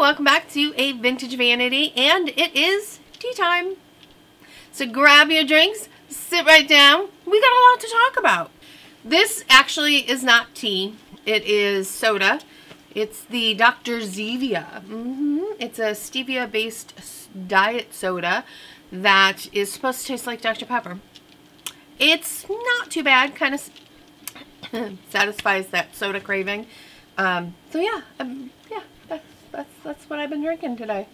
welcome back to a Vintage Vanity, and it is tea time. So grab your drinks, sit right down. We got a lot to talk about. This actually is not tea. It is soda. It's the Dr. Zevia. It's a stevia-based diet soda that is supposed to taste like Dr. Pepper. It's not too bad. Kind of satisfies that soda craving. So yeah, that's what I've been drinking today.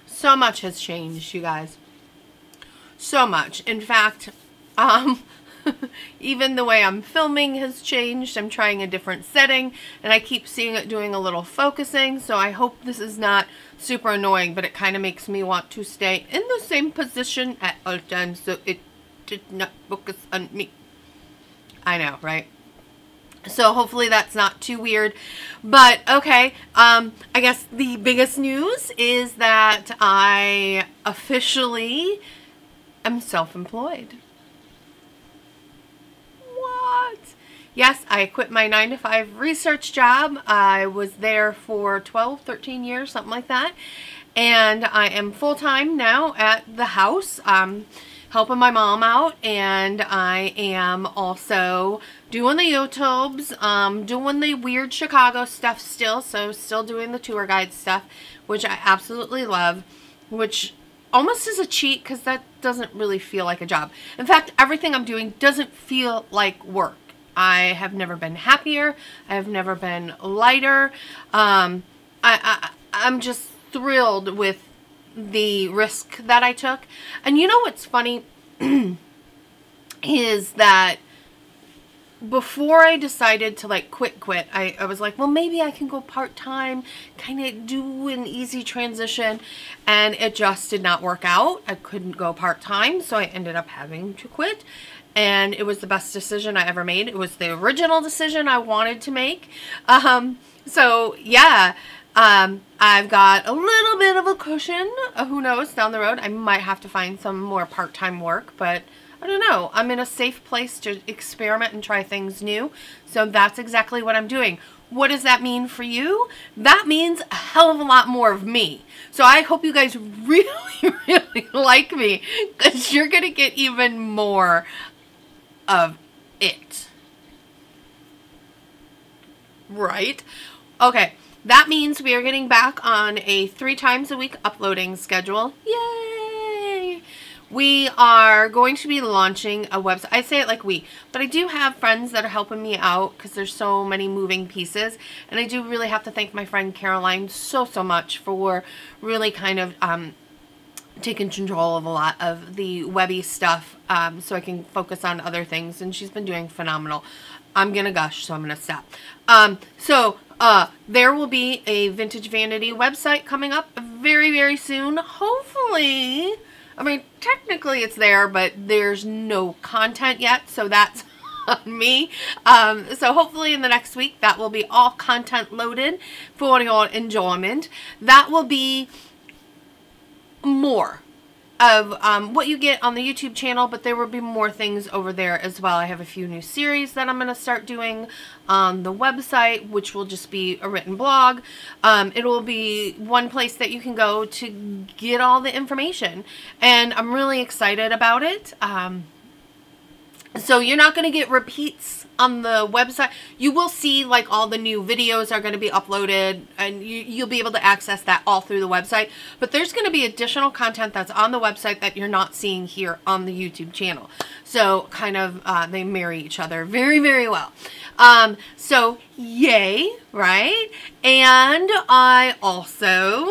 So much has changed, you guys. So much. In fact, even the way I'm filming has changed. I'm trying a different setting, and I keep seeing it doing a little focusing, so I hope this is not super annoying, but it kind of makes me want to stay in the same position at all times so it did not focus on me. I know, right? So hopefully that's not too weird. But okay, I guess the biggest news is that I officially am self-employed. What? Yes, I quit my 9-to-5 research job. I was there for 12, 13 years, something like that. And I am full-time now at the house, helping my mom out, and I am also doing the YouTubes, doing the weird Chicago stuff still, so still doing the tour guide stuff, which I absolutely love, which almost is a cheat because that doesn't really feel like a job. In fact, everything I'm doing doesn't feel like work. I have never been happier. I have never been lighter. I'm just thrilled with the risk that I took. And you know what's funny is that before I decided to like quit, I was like, well, maybe I can go part-time, kind of do an easy transition, and it just did not work out. I couldn't go part-time, so I ended up having to quit, and it was the best decision I ever made. It was the original decision I wanted to make. So yeah, I've got a little bit of a cushion. Who knows, down the road I might have to find some more part-time work, but I don't know. I'm in a safe place to experiment and try things new. So that's exactly what I'm doing. What does that mean for you? That means a hell of a lot more of me. So I hope you guys really, really like me, because you're going to get even more of it. Right? Okay. That means we are getting back on a 3 times a week uploading schedule. Yay! We are going to be launching a website. I say it like we, but I do have friends that are helping me out because there's so many moving pieces. And I do really have to thank my friend Caroline so much for really kind of taking control of a lot of the webby stuff so I can focus on other things. And she's been doing phenomenal. I'm going to gush, so I'm going to stop. There will be a Vintage Vanity website coming up very, very soon. Hopefully, I mean, technically it's there, but there's no content yet, so that's on me. So hopefully in the next week, that will be all content loaded for your enjoyment. That will be more of what you get on the YouTube channel, but there will be more things over there as well. I have a few new series that I'm going to start doing on the website, which will just be a written blog. It will be one place that you can go to get all the information, and I'm really excited about it. So you're not going to get repeats on the website. You will see like all the new videos are going to be uploaded, and you'll be able to access that all through the website. But there's going to be additional content that's on the website that you're not seeing here on the YouTube channel. So kind of they marry each other very, very well. So yay, right? And I also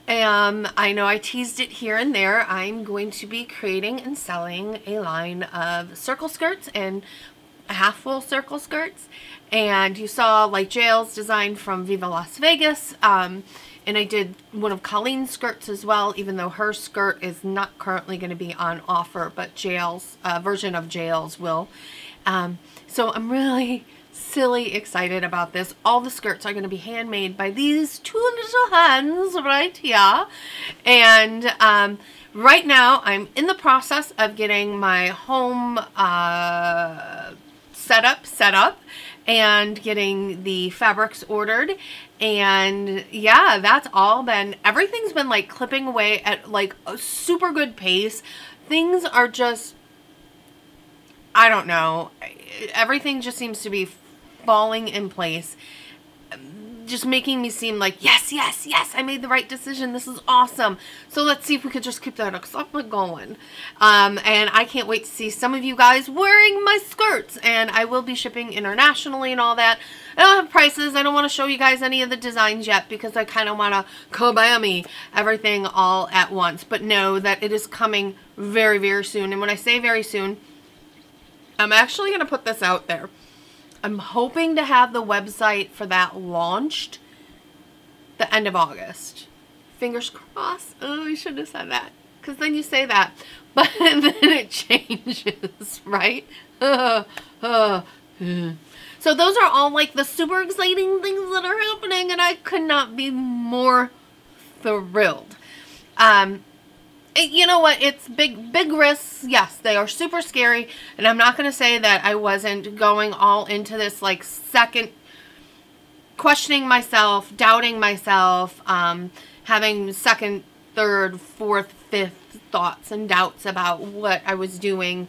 I know I teased it here and there. I'm going to be creating and selling a line of circle skirts and half full circle skirts. And you saw like Jail's design from Viva Las Vegas. And I did one of Colleen's skirts as well, even though her skirt is not currently going to be on offer, but Jail's version of Jail's will. So I'm really silly excited about this. All the skirts are going to be handmade by these 2 little hands right here. And right now I'm in the process of getting my home set up, and getting the fabrics ordered. And yeah, that's all been, everything's been like clipping away at like a super good pace. Things are just, I don't know, everything just seems to be falling in place, just making me seem like, yes, yes, yes, I made the right decision. This is awesome. So let's see if we could just keep that excitement going. And I can't wait to see some of you guys wearing my skirts. And I will be shipping internationally and all that. I don't have prices. I don't want to show you guys any of the designs yet because I kind of want to kabammy everything all at once. But know that it is coming very, very soon. And when I say very soon, I'm actually going to put this out there. I'm hoping to have the website for that launched the end of August. Fingers crossed. Oh, I shouldn't have said that. Because then you say that. But then it changes, right? So those are all like the super exciting things that are happening. And I could not be more thrilled. You know what? It's big risks. Yes, they are super scary. And I'm not going to say that I wasn't going all into this like second, questioning myself, doubting myself, having second, third, fourth, fifth thoughts and doubts about what I was doing.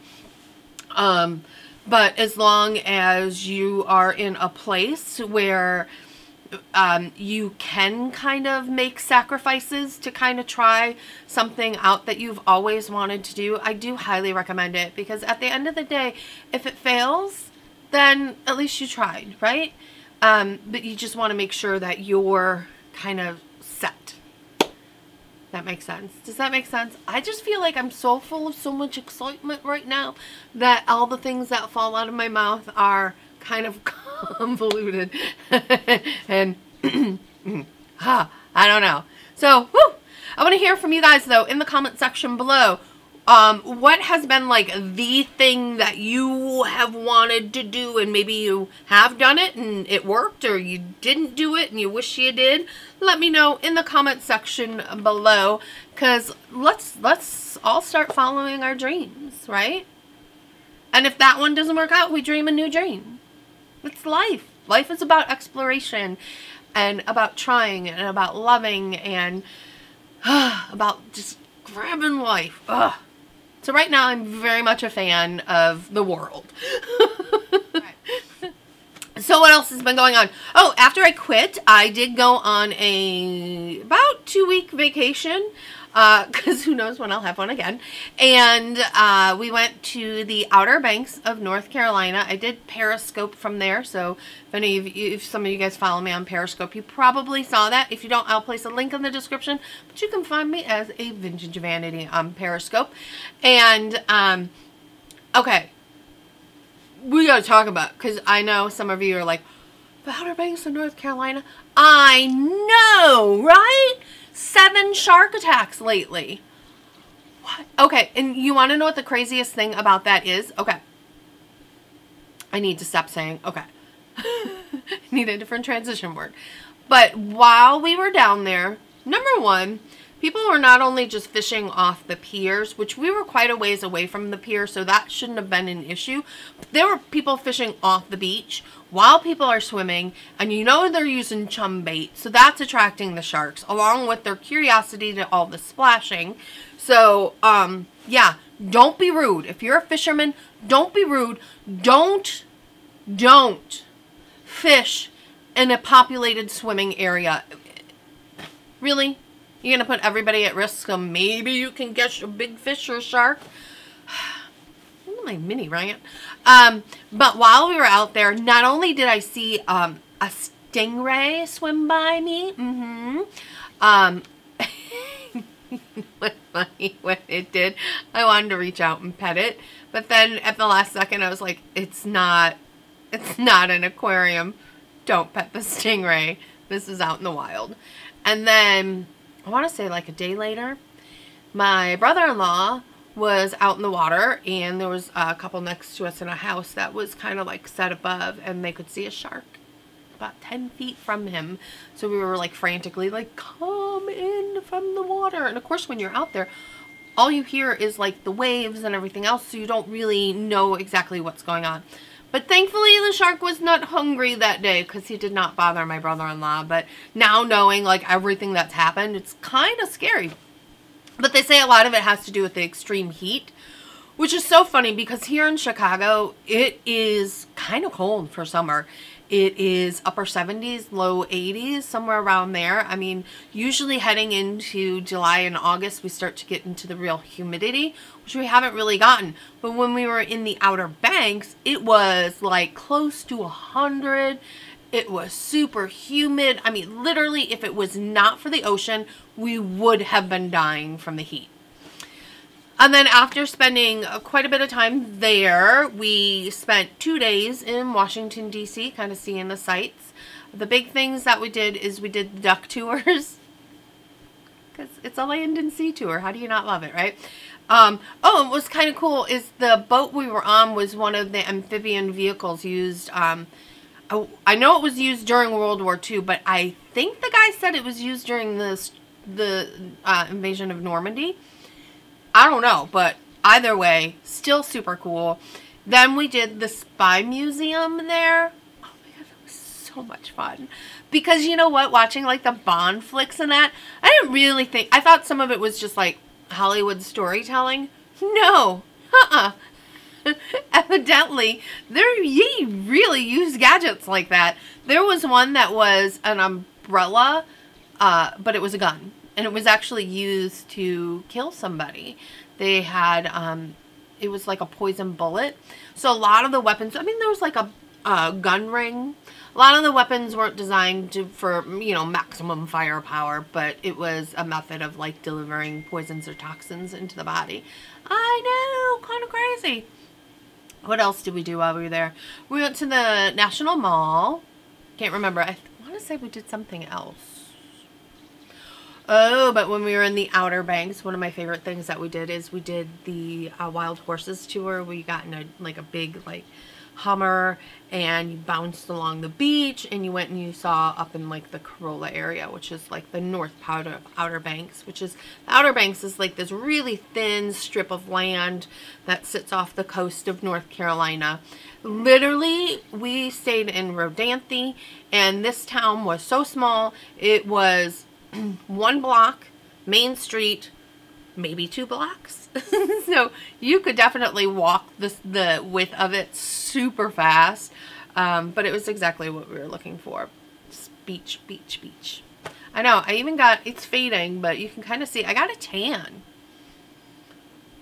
But as long as you are in a place where you can kind of make sacrifices to kind of try something out that you've always wanted to do, I do highly recommend it, because at the end of the day, if it fails, then at least you tried, right? But you just want to make sure that you're kind of set. That makes sense. Does that make sense? I just feel like I'm so full of so much excitement right now that all the things that fall out of my mouth are kind of convoluted. And I don't know. So, whew, I want to hear from you guys though in the comment section below. What has been like the thing that you have wanted to do, and maybe you have done it and it worked, or you didn't do it and you wish you did? Let me know in the comment section below, because let's all start following our dreams, right? And if that one doesn't work out, we dream a new dream. It's life. Life is about exploration and about trying and about loving and about just grabbing life. Ugh. So right now I'm very much a fan of the world. So what else has been going on? Oh, after I quit, I did go on a about 2-week vacation. Because who knows when I'll have one again. And we went to the Outer Banks of North Carolina. I did Periscope from there. So if some of you guys follow me on Periscope, you probably saw that. If you don't, I'll place a link in the description. But you can find me as a Vintage Vanity on Periscope. And, okay. We got to talk about, because I know some of you are like, the Outer Banks of North Carolina? I know, right? 7 shark attacks lately. What? Okay, and you want to know what the craziest thing about that is? Okay. I need to stop saying, okay. I need a different transition word. But while we were down there, number one, people were not only just fishing off the piers, which we were quite a ways away from the pier, so that shouldn't have been an issue. But there were people fishing off the beach while people are swimming, and you know they're using chum bait, so that's attracting the sharks, along with their curiosity to all the splashing. So, yeah, don't be rude. If you're a fisherman, don't be rude. Don't fish in a populated swimming area. Really? You're going to put everybody at risk so maybe you can catch a big fish or a shark? My mini rant. But while we were out there, not only did I see a stingray swim by me, what's funny when it did, I wanted to reach out and pet it, but then at the last second I was like, it's not an aquarium. Don't pet the stingray. This is out in the wild. And then I want to say like a day later, my brother-in-law was out in the water, and there was a couple next to us in a house that was kind of like set above, and they could see a shark about 10 feet from him. So we were like frantically like, come in from the water. And of course when you're out there, all you hear is like the waves and everything else, so you don't really know exactly what's going on. But thankfully the shark was not hungry that day because he did not bother my brother-in-law. But now knowing like everything that's happened, it's kind of scary. But they say a lot of it has to do with the extreme heat, which is so funny because here in Chicago, it is kind of cold for summer. It is upper 70s, low 80s, somewhere around there. I mean, usually heading into July and August, we start to get into the real humidity, which we haven't really gotten. But when we were in the Outer Banks, it was like close to 100. It was super humid. I mean, literally, if it was not for the ocean, we would have been dying from the heat. And then after spending quite a bit of time there, we spent 2 days in Washington, D.C., kind of seeing the sights. The big things that we did is we did the duck tours. Because it's a land and sea tour. How do you not love it, right? Oh, it was kind of cool is the boat we were on was one of the amphibian vehicles used. I know it was used during World War II, but I think the guy said it was used during the invasion of Normandy. I don't know, but either way, still super cool. Then we did the Spy Museum there. Oh man, it was so much fun. Because you know what, watching like the Bond flicks and that, I didn't really think, I thought some of it was just like Hollywood storytelling. No, evidently, ye really use gadgets like that. There was one that was an umbrella, but it was a gun. And it was actually used to kill somebody. They had, it was like a poison bullet. So a lot of the weapons, I mean, there was like a gun ring. A lot of the weapons weren't designed for, you know, maximum firepower, but it was a method of like delivering poisons or toxins into the body. I know, kind of crazy. What else did we do while we were there? We went to the National Mall. Can't remember. I want to say we did something else. Oh, but when we were in the Outer Banks, one of my favorite things that we did is we did the wild horses tour. We got in a big like Hummer and you bounced along the beach and you went and you saw up in like the Corolla area, which is like the north part of Outer Banks, which is the Outer Banks is like this really thin strip of land that sits off the coast of North Carolina. Literally, we stayed in Rodanthe and this town was so small. It was 1 block, Main Street, maybe 2 blocks. So you could definitely walk the width of it super fast. But it was exactly what we were looking for. Just beach, beach, beach. I know, I even got, it's fading, but you can kind of see, I got a tan.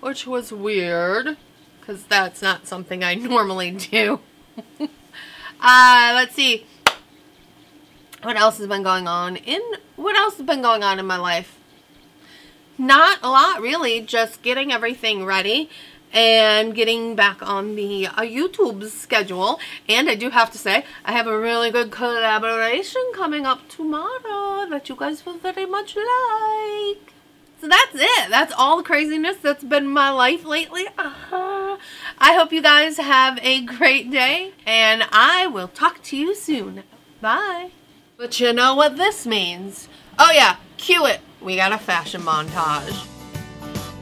Which was weird, because that's not something I normally do. Let's see. What else has been going on in my life? Not a lot, really. Just getting everything ready and getting back on the YouTube schedule. And I do have to say, I have a really good collaboration coming up tomorrow that you guys will very much like. So that's it. That's all the craziness that's been my life lately. I hope you guys have a great day, and I will talk to you soon. Bye. But you know what this means? Oh yeah, cue it. We got a fashion montage.